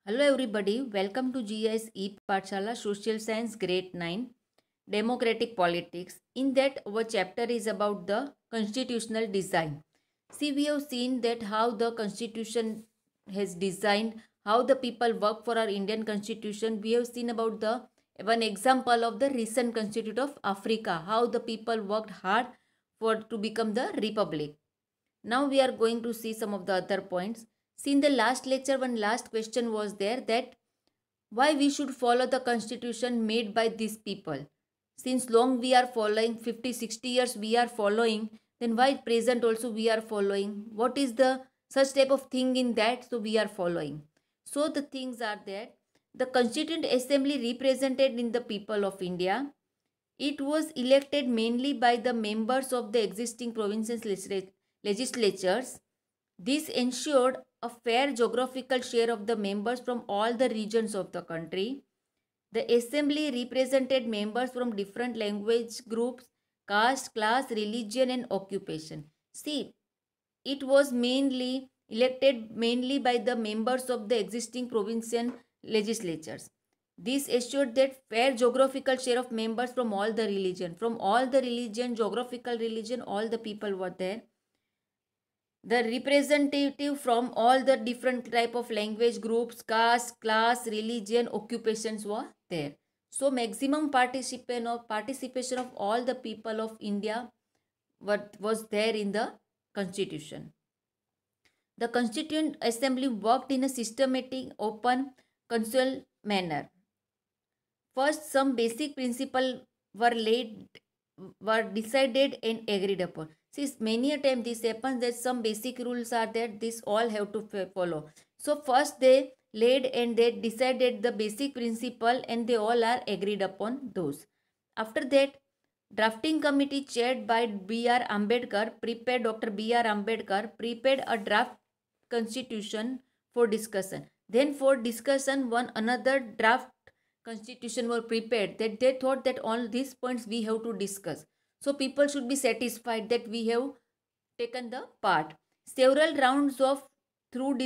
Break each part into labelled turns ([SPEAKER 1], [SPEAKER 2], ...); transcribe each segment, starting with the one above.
[SPEAKER 1] Hello everybody, welcome to GIS Pathshala Social Science Grade 9 Democratic Politics. In that our chapter is about the constitutional design. See, we have seen that how the constitution has designed, how the people work for our Indian constitution. We have seen about the one example of the recent constitution of Africa, how the people worked hard for to become the republic. Now we are going to see some of the other points. See, in the last lecture, one last question was there that why we should follow the constitution made by these people. Since long we are following, 50, 60 years we are following, then why present also we are following? What is the such type of thing in that? So we are following. So the things are that the Constituent Assembly represented in the people of India. It was elected mainly by the members of the existing provincial legislatures. This ensured a fair geographical share of the members from all the regions of the country. The assembly represented members from different language groups, caste, class, religion, and occupation. See, it was mainly elected mainly by the members of the existing provincial legislatures. This assured that fair geographical share of members from all the religion, geographical religion, all the people were there. The representative from all the different type of language groups, caste, class, religion, occupations were there. So maximum participation of all the people of India what was there in the constitution. The Constituent Assembly worked in a systematic, open, consensual manner. First, some basic principles were decided and agreed upon. Since many a time this happens that some basic rules are that this all have to follow. So first they laid and they decided the basic principle and they all are agreed upon those. After that, drafting committee chaired by B.R. Ambedkar prepared Dr. B.R. Ambedkar prepared a draft constitution for discussion. Then for discussion, one another draft constitution were prepared that they thought that all these points we have to discuss. So people should be satisfied that we have taken the part. Several rounds of through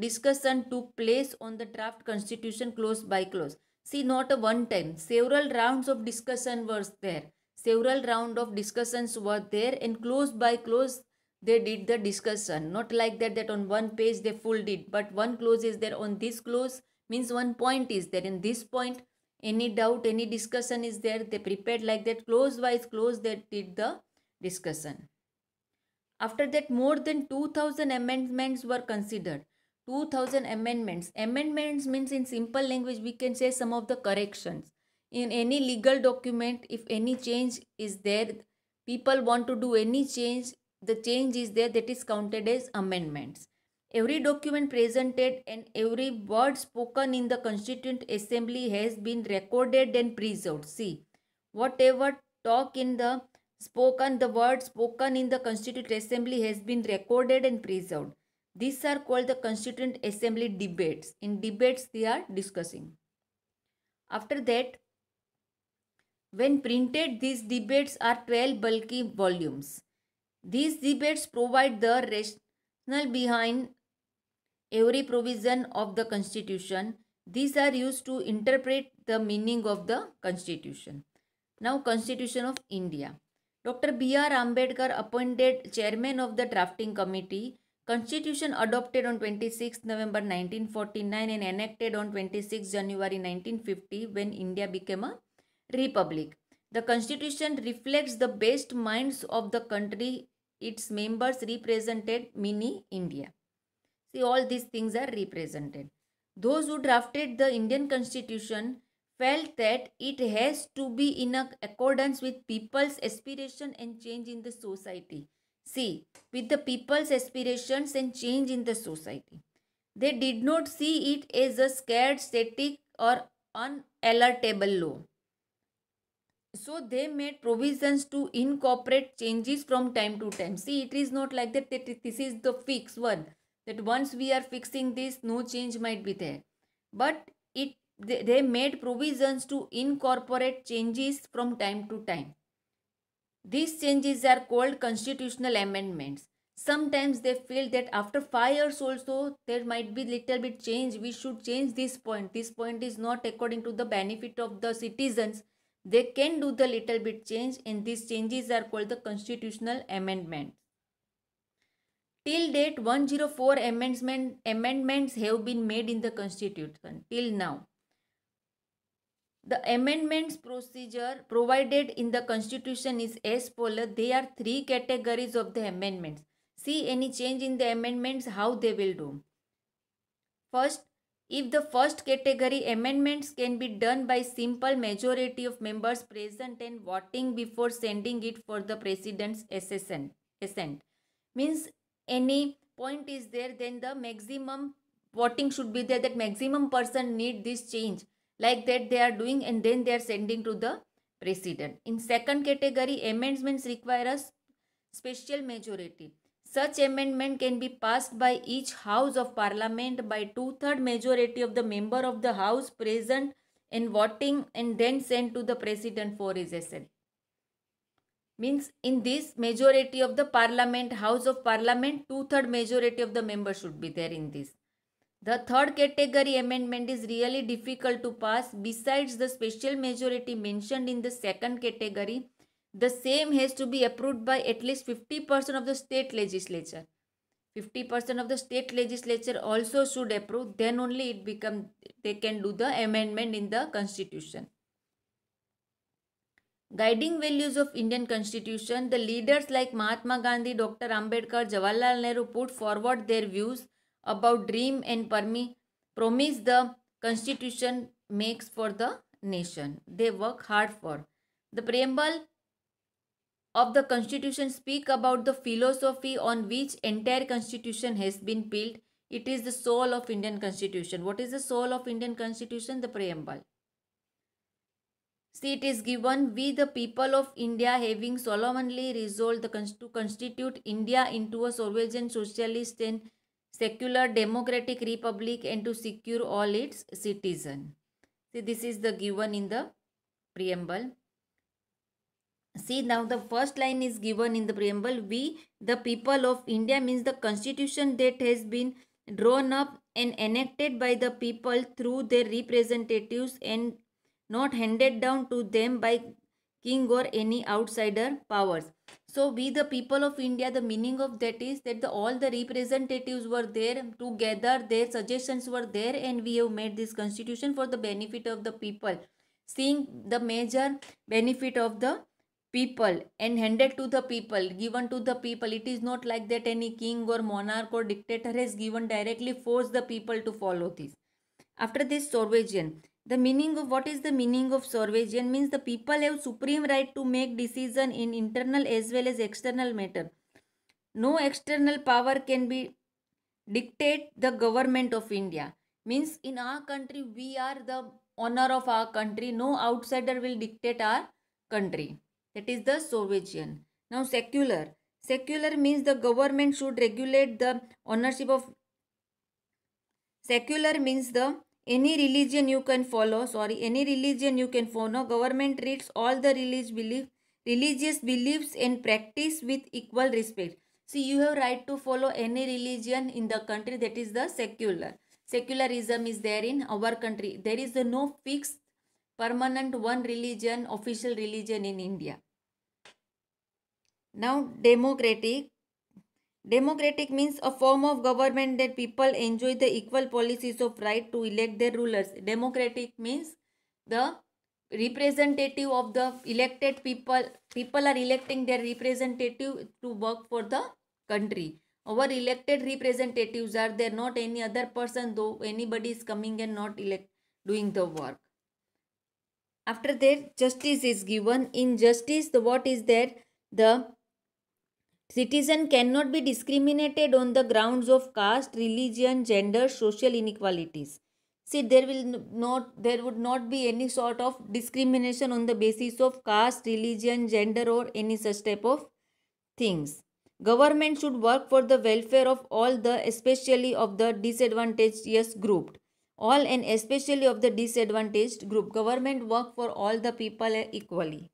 [SPEAKER 1] discussion took place on the draft constitution close by close. See, not a one time. Several rounds of discussion was there. Several round of discussions were there and close by close they did the discussion. Not like that on one page they full did, but one clause is there on this clause means one point is there in this point. Any doubt, any discussion is there, they prepared like that close wise close they did the discussion. After that, more than 2000 amendments were considered. 2000 amendments. Amendments means in simple language we can say some of the corrections. In any legal document, if any change is there, people want to do any change, the change is there, that is counted as amendments. Every document presented and every word spoken in the Constituent Assembly has been recorded and preserved. See, whatever talk in the the word spoken in the Constituent Assembly has been recorded and preserved. These are called the Constituent Assembly debates. In debates, they are discussing. After that, when printed, these debates are 12 bulky volumes. These debates provide the rationale behind every provision of the Constitution. These are used to interpret the meaning of the Constitution. Now, Constitution of India. Dr. B.R. Ambedkar appointed chairman of the drafting committee. Constitution adopted on 26 November 1949 and enacted on 26 January 1950 when India became a republic. The Constitution reflects the best minds of the country. Its members represented mini India. See, all these things are represented. Those who drafted the Indian Constitution felt that it has to be in accordance with people's aspiration and change in the society. See, with the people's aspirations and change in the society. They did not see it as a scared, static or unalertable law. So they made provisions to incorporate changes from time to time. See, it is not like that this is the fixed one, that once we are fixing this, no change might be there. But they made provisions to incorporate changes from time to time. These changes are called constitutional amendments. Sometimes they feel that after 5 years also there might be little bit change. We should change this point. This point is not according to the benefit of the citizens. They can do the little bit change, and these changes are called the constitutional amendment. Till date, 104 amendments have been made in the constitution till now. The amendments procedure provided in the constitution is as follows. There are 3 categories of the amendments. See any change in the amendments, how they will do. First, if the first category amendments can be done by simple majority of members present and voting before sending it for the president's assent. Means any point is there, then the maximum voting should be there, that maximum person need this change, like that they are doing, and then they are sending to the president. In second category, amendments require a special majority. Such amendment can be passed by each house of parliament by 2/3 majority of the member of the house present and voting, and then sent to the president for his assent. Means in this majority of the parliament, house of parliament, 2/3 majority of the members should be there in this. The third category amendment is really difficult to pass. Besides the special majority mentioned in the second category, the same has to be approved by at least 50% of the state legislature. 50% of the state legislature also should approve. Then only they can do the amendment in the constitution. Guiding values of Indian constitution. The leaders like Mahatma Gandhi, Dr. Ambedkar, Jawaharlal Nehru put forward their views about dream and promise the constitution makes for the nation. They work hard for. The preamble of the constitution speak about the philosophy on which entire constitution has been built. It is the soul of Indian constitution. What is the soul of Indian constitution? The preamble. See, it is given, we the people of India having solemnly resolved to constitute India into a sovereign socialist and secular democratic republic and to secure all its citizens. See, this is the given in the preamble. See, now the first line is given in the preamble. We the people of India means the constitution that has been drawn up and enacted by the people through their representatives and not handed down to them by king or any outsider powers. So we the people of India, the meaning of that is that all the representatives were there together, their suggestions were there, and we have made this constitution for the benefit of the people, seeing the major benefit of the people and handed to the people, given to the people. It is not like that any king or monarch or dictator has given directly, forced the people to follow this. After this, sovereign. The meaning of what is the meaning of sovereign means the people have supreme right to make decision in internal as well as external matter. No external power can be dictate the government of India. Means in our country we are the owner of our country. No outsider will dictate our country. That is the sovereign. Now secular. Secular means the government should regulate the ownership of. Secular means any religion you can follow. Government treats all the religious beliefs and practice with equal respect. See, you have right to follow any religion in the country. That is the secular. Secularism is there in our country. There is no fixed permanent one religion, official religion in India. Now democratic. Democratic means a form of government that people enjoy the equal policies of right to elect their rulers. Democratic means the representative of the elected people. People are electing their representative to work for the country. Our elected representatives are there, not any other person, though anybody is coming and not doing the work. After that, justice is given. In justice, what is there? The citizen cannot be discriminated on the grounds of caste, religion, gender, social inequalities. See, there would not be any sort of discrimination on the basis of caste, religion, gender, or any such type of things. Government should work for the welfare of all, especially of the disadvantaged group. All and especially of the disadvantaged group. Government work for all the people equally.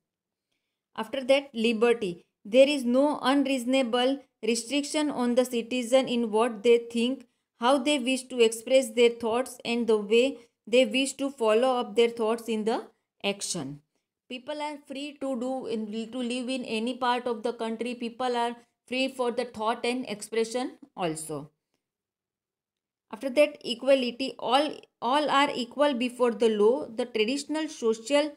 [SPEAKER 1] After that, liberty. There is no unreasonable restriction on the citizen in what they think, how they wish to express their thoughts, and the way they wish to follow up their thoughts in the action. People are free to to live in any part of the country. People are free for the thought and expression also. After that, equality, all are equal before the law. The traditional social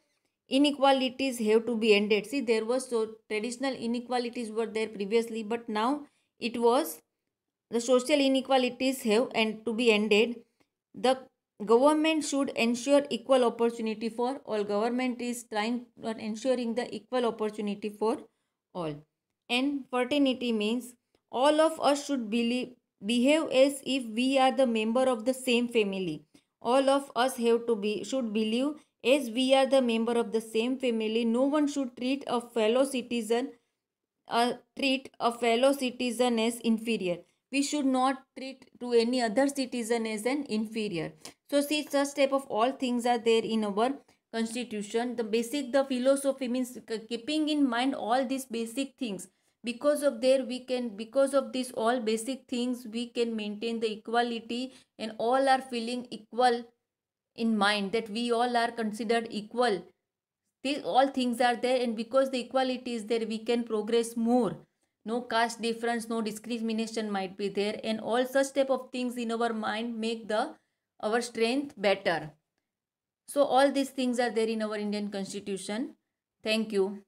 [SPEAKER 1] inequalities have to be ended. See, there was so traditional inequalities were there previously, but now it was the social inequalities have and to be ended. The government should ensure equal opportunity for all. Government is trying on ensuring the equal opportunity for all. And fraternity means all of us should behave as if we are the member of the same family. All of us have to be should believe as we are the member of the same family. No one should treat a fellow citizen as inferior. We should not treat to any other citizen as an inferior. So see, such type of all things are there in our constitution. The philosophy means keeping in mind all these basic things. Because of this all basic things, we can maintain the equality, and all are feeling equal in mind, that we all are considered equal. These all things are there, and because the equality is there, we can progress more. No caste difference, no discrimination might be there, and all such type of things in our mind make the our strength better. So all these things are there in our Indian constitution. Thank you.